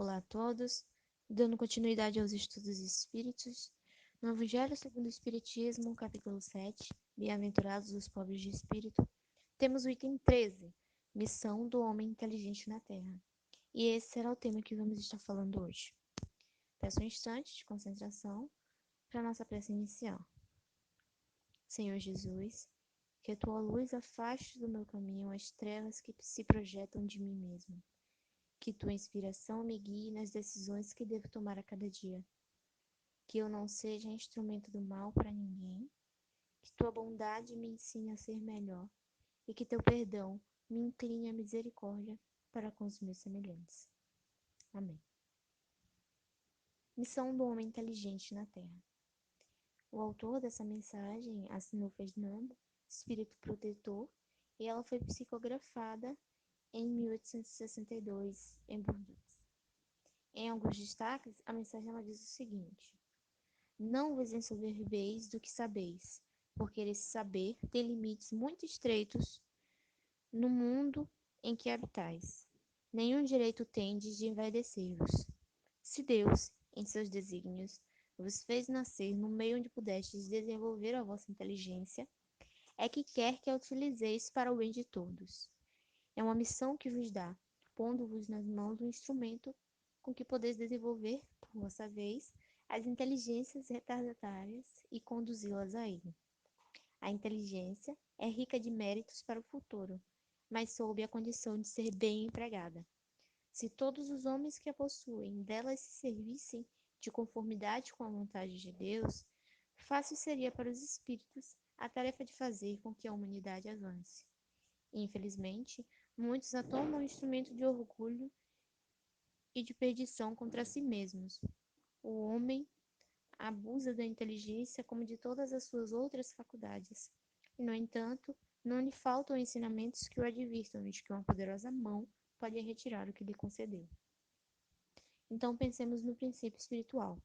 Olá a todos, dando continuidade aos estudos espíritos, no Evangelho segundo o Espiritismo, capítulo 7, Bem-aventurados os pobres de espírito, temos o item 13, Missão do Homem Inteligente na Terra. E esse será o tema que vamos estar falando hoje. Peço um instante de concentração para a nossa prece inicial. Senhor Jesus, que a tua luz afaste do meu caminho as trevas que se projetam de mim mesmo. Que tua inspiração me guie nas decisões que devo tomar a cada dia. Que eu não seja instrumento do mal para ninguém. Que tua bondade me ensine a ser melhor. E que teu perdão me incline à misericórdia para com os meus semelhantes. Amém. Missão do homem inteligente na Terra. O autor dessa mensagem assinou Ferdinando, espírito protetor, e ela foi psicografada em 1862, em Bordeaux. Em alguns destaques, a mensagem ela diz o seguinte: não vos ensoberbeis do que sabeis, porque esse saber tem limites muito estreitos no mundo em que habitais. Nenhum direito tendes de envaidecer-vos. Se Deus, em seus desígnios, vos fez nascer no meio onde pudestes desenvolver a vossa inteligência, é que quer que a utilizeis para o bem de todos. É uma missão que vos dá, pondo-vos nas mãos um instrumento com que podeis desenvolver, por vossa vez, as inteligências retardatárias e conduzi-las a ele. A inteligência é rica de méritos para o futuro, mas sob a condição de ser bem empregada. Se todos os homens que a possuem delas se servissem de conformidade com a vontade de Deus, fácil seria para os espíritos a tarefa de fazer com que a humanidade avance. Infelizmente, muitos a tomam instrumento de orgulho e de perdição contra si mesmos. O homem abusa da inteligência como de todas as suas outras faculdades. E, no entanto, não lhe faltam ensinamentos que o advirtam de que uma poderosa mão pode retirar o que lhe concedeu. Então pensemos no princípio espiritual,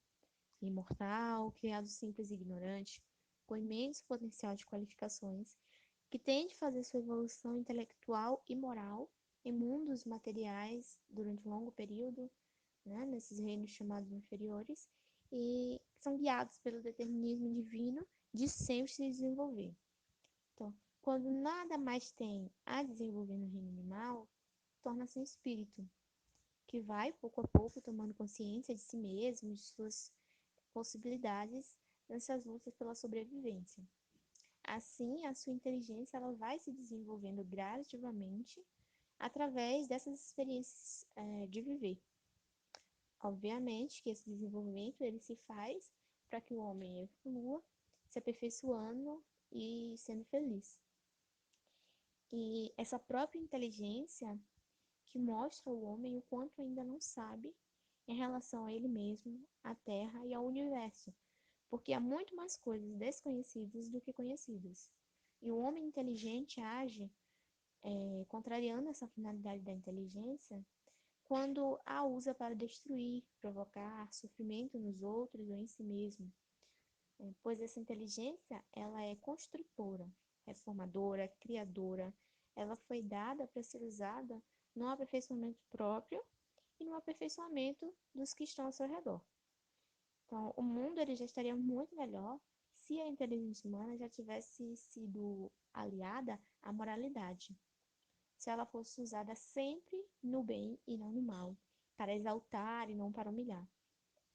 imortal, criado simples e ignorante, com imenso potencial de qualificações, que tem de fazer sua evolução intelectual e moral em mundos materiais durante um longo período, né, nesses reinos chamados inferiores, e são guiados pelo determinismo divino de sempre se desenvolver. Então, quando nada mais tem a desenvolver no reino animal, torna-se um espírito, que vai, pouco a pouco, tomando consciência de si mesmo, de suas possibilidades nessas lutas pela sobrevivência. Assim, a sua inteligência ela vai se desenvolvendo gradativamente através dessas experiências de viver. Obviamente que esse desenvolvimento ele se faz para que o homem evolua, se aperfeiçoando e sendo feliz. E essa própria inteligência que mostra ao homem o quanto ainda não sabe em relação a ele mesmo, à Terra e ao universo, porque há muito mais coisas desconhecidas do que conhecidas. E o homem inteligente age, contrariando essa finalidade da inteligência, quando a usa para destruir, provocar sofrimento nos outros ou em si mesmo. Pois essa inteligência, ela é construtora, reformadora, criadora. Ela foi dada para ser usada no aperfeiçoamento próprio e no aperfeiçoamento dos que estão ao seu redor. Então, o mundo ele já estaria muito melhor se a inteligência humana já tivesse sido aliada à moralidade. Se ela fosse usada sempre no bem e não no mal, para exaltar e não para humilhar.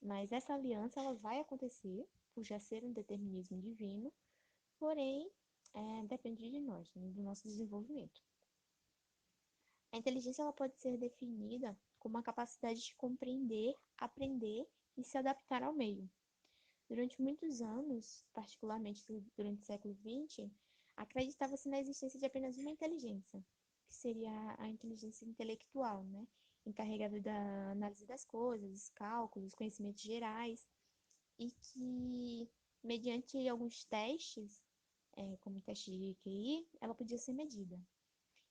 Mas essa aliança ela vai acontecer por já ser um determinismo divino, porém depende de nós, do nosso desenvolvimento. A inteligência ela pode ser definida como a capacidade de compreender, aprender e se adaptar ao meio. Durante muitos anos, particularmente durante o século XX, acreditava-se na existência de apenas uma inteligência, que seria a inteligência intelectual, né? Encarregada da análise das coisas, cálculos, conhecimentos gerais, e que, mediante alguns testes, como o teste de QI, ela podia ser medida.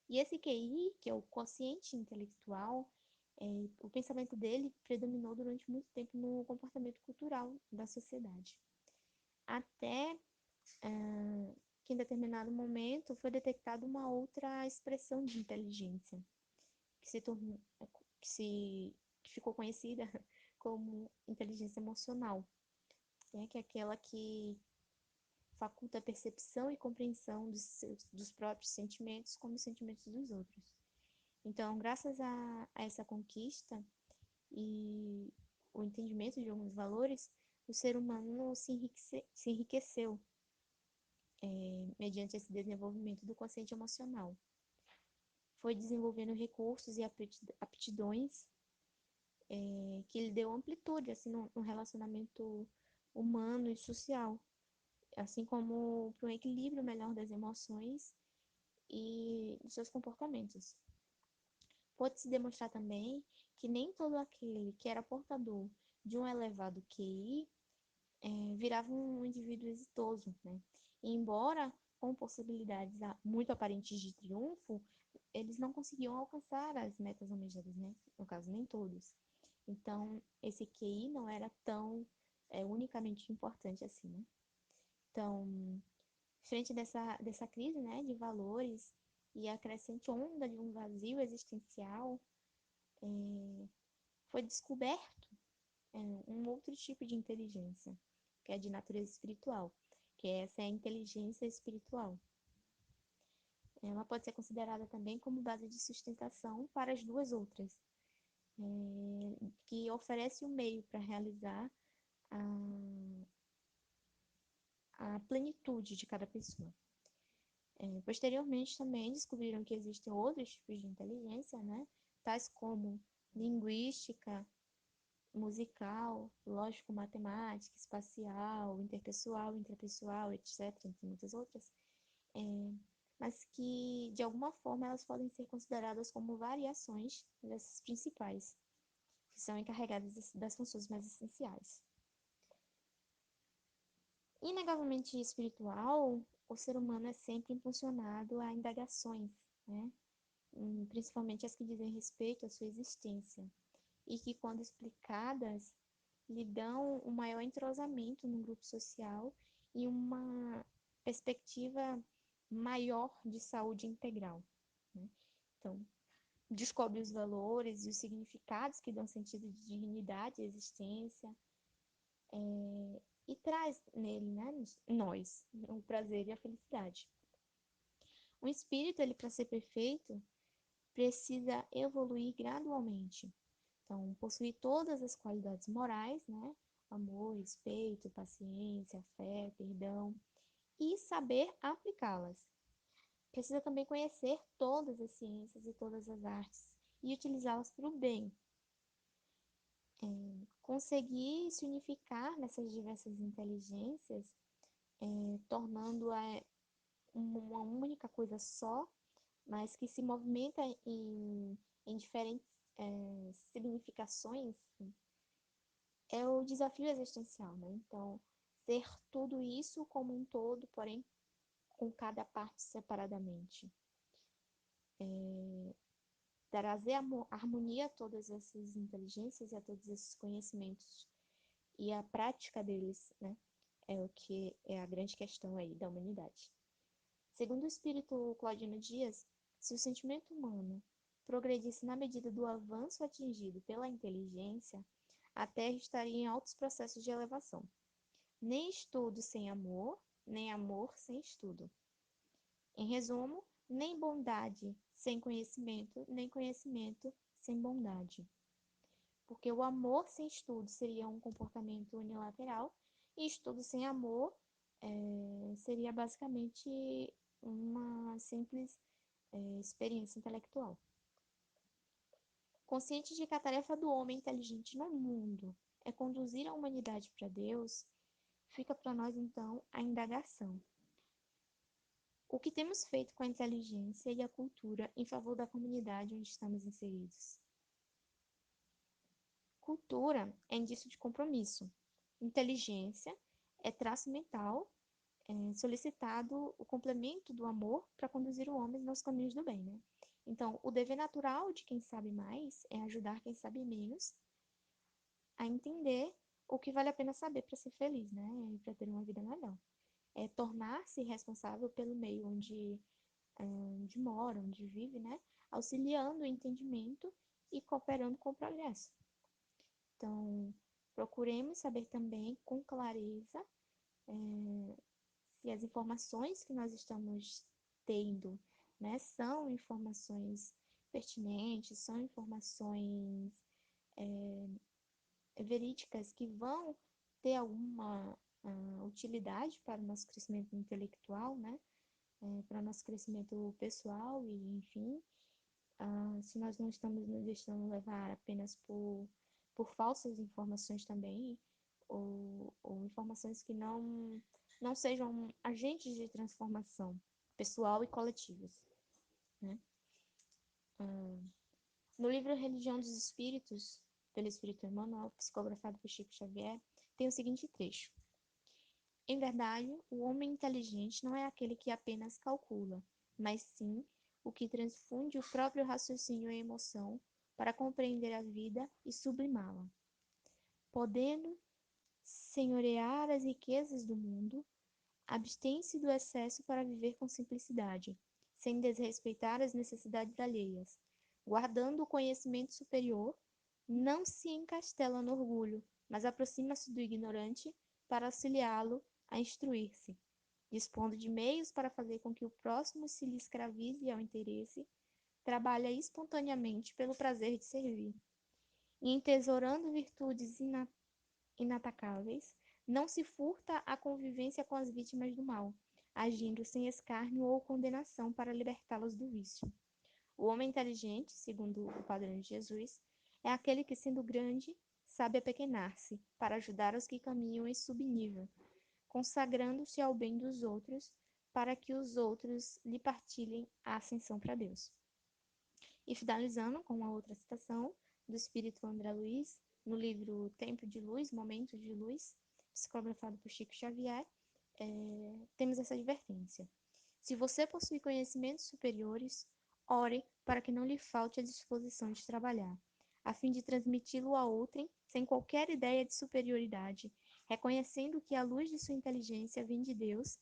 E esse QI, que é o quociente intelectual, o pensamento dele predominou durante muito tempo no comportamento cultural da sociedade. Até que em determinado momento foi detectada uma outra expressão de inteligência, que se tornou, que que ficou conhecida como inteligência emocional, né, que é aquela que faculta a percepção e compreensão dos próprios sentimentos como os sentimentos dos outros. Então, graças a essa conquista e o entendimento de alguns valores, o ser humano se enriqueceu mediante esse desenvolvimento do consciente emocional. Foi desenvolvendo recursos e aptidões que lhe deu amplitude assim, no relacionamento humano e social, assim como para um equilíbrio melhor das emoções e dos seus comportamentos. Pode-se demonstrar também que nem todo aquele que era portador de um elevado QI virava um indivíduo exitoso, né? E embora com possibilidades muito aparentes de triunfo, eles não conseguiam alcançar as metas almejadas, né? No caso, nem todos. Então, esse QI não era tão unicamente importante assim, né? Então, frente dessa crise, né, de valores e a crescente onda de um vazio existencial, foi descoberto um outro tipo de inteligência, que é de natureza espiritual, que essa é a inteligência espiritual. Ela pode ser considerada também como base de sustentação para as duas outras, que oferece o meio para realizar a, a plenitude de cada pessoa. Posteriormente, também descobriram que existem outros tipos de inteligência, né? Tais como linguística, musical, lógico-matemática, espacial, interpessoal, intrapessoal, etc., entre muitas outras, mas que, de alguma forma, elas podem ser consideradas como variações dessas principais, que são encarregadas das funções mais essenciais. Inegavelmente espiritual, o ser humano é sempre impulsionado a indagações, né? Principalmente as que dizem respeito à sua existência, e que, quando explicadas, lhe dão um maior entrosamento no grupo social e uma perspectiva maior de saúde integral, né? Então, descobre os valores e os significados que dão sentido de dignidade à existência, e traz nele, né, nós, o prazer e a felicidade. O espírito, ele para ser perfeito, precisa evoluir gradualmente. Então, possuir todas as qualidades morais, né? Amor, respeito, paciência, fé, perdão, e saber aplicá-las. Precisa também conhecer todas as ciências e todas as artes e utilizá-las para o bem. Conseguir se unificar nessas diversas inteligências, tornando-a uma única coisa só, mas que se movimenta em diferentes significações, é o desafio existencial, né? Então, ser tudo isso como um todo, porém com cada parte separadamente. Trazer harmonia a todas essas inteligências e a todos esses conhecimentos e a prática deles, né? É o que é a grande questão aí da humanidade. Segundo o espírito Claudino Dias, se o sentimento humano progredisse na medida do avanço atingido pela inteligência, a Terra estaria em altos processos de elevação. Nem estudo sem amor, nem amor sem estudo. Em resumo, nem bondade sem conhecimento, nem conhecimento sem bondade. Porque o amor sem estudo seria um comportamento unilateral, e estudo sem amor seria basicamente uma simples experiência intelectual. Consciente de que a tarefa do homem inteligente no mundo é conduzir a humanidade para Deus, fica para nós, então, a indagação. O que temos feito com a inteligência e a cultura em favor da comunidade onde estamos inseridos? Cultura é indício de compromisso. Inteligência é traço mental solicitado o complemento do amor para conduzir o homem nos caminhos do bem, né? Então, o dever natural de quem sabe mais é ajudar quem sabe menos a entender o que vale a pena saber para ser feliz, né? Para ter uma vida melhor. É tornar-se responsável pelo meio onde mora, onde vive, né? Auxiliando o entendimento e cooperando com o progresso. Então, procuremos saber também com clareza se as informações que nós estamos tendo, né, são informações pertinentes, são informações verídicas que vão ter alguma utilidade para o nosso crescimento intelectual, né, para o nosso crescimento pessoal e, enfim, se nós não estamos nos deixando levar apenas por falsas informações também, ou informações que não sejam agentes de transformação pessoal e coletivas, né? No livro Religião dos Espíritos, pelo Espírito Emmanuel, psicografado por Chico Xavier, tem o seguinte trecho: em verdade, o homem inteligente não é aquele que apenas calcula, mas sim o que transfunde o próprio raciocínio e emoção para compreender a vida e sublimá-la. Podendo senhorear as riquezas do mundo, abstém-se do excesso para viver com simplicidade, sem desrespeitar as necessidades alheias. Guardando o conhecimento superior, não se encastela no orgulho, mas aproxima-se do ignorante para auxiliá-lo a instruir-se, dispondo de meios para fazer com que o próximo se lhe escravize ao interesse, trabalha espontaneamente pelo prazer de servir. E entesourando virtudes inatacáveis, não se furta à convivência com as vítimas do mal, agindo sem escárnio ou condenação para libertá-las do vício. O homem inteligente, segundo o padrão de Jesus, é aquele que, sendo grande, sabe apequenar-se para ajudar os que caminham em subnível, consagrando-se ao bem dos outros para que os outros lhe partilhem a ascensão para Deus. E finalizando com uma outra citação do espírito André Luiz, no livro Tempo de Luz, Momento de Luz, psicografado por Chico Xavier, temos essa advertência. Se você possui conhecimentos superiores, ore para que não lhe falte a disposição de trabalhar, a fim de transmiti-lo a outrem sem qualquer ideia de superioridade, reconhecendo que a luz de sua inteligência vem de Deus,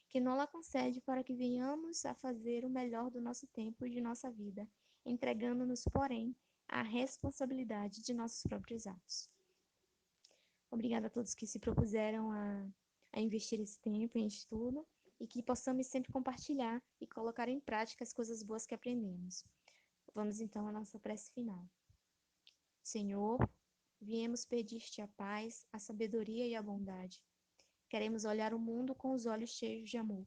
que não-la concede para que venhamos a fazer o melhor do nosso tempo e de nossa vida, entregando-nos, porém, à responsabilidade de nossos próprios atos. Obrigada a todos que se propuseram a investir esse tempo em estudo e que possamos sempre compartilhar e colocar em prática as coisas boas que aprendemos. Vamos então à nossa prece final. Senhor, viemos pedir-te a paz, a sabedoria e a bondade. Queremos olhar o mundo com os olhos cheios de amor.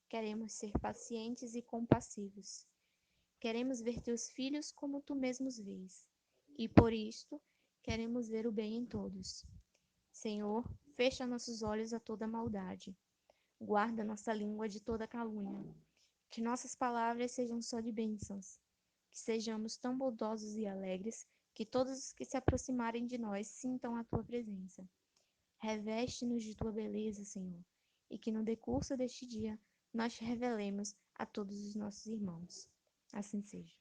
Queremos ser pacientes e compassivos. Queremos ver teus filhos como tu mesmo os vês. E por isto, queremos ver o bem em todos. Senhor, fecha nossos olhos a toda maldade. Guarda nossa língua de toda calúnia. Que nossas palavras sejam só de bênçãos. Que sejamos tão bondosos e alegres que todos os que se aproximarem de nós sintam a tua presença. Reveste-nos de tua beleza, Senhor, e que no decurso deste dia nós te revelemos a todos os nossos irmãos. Assim seja.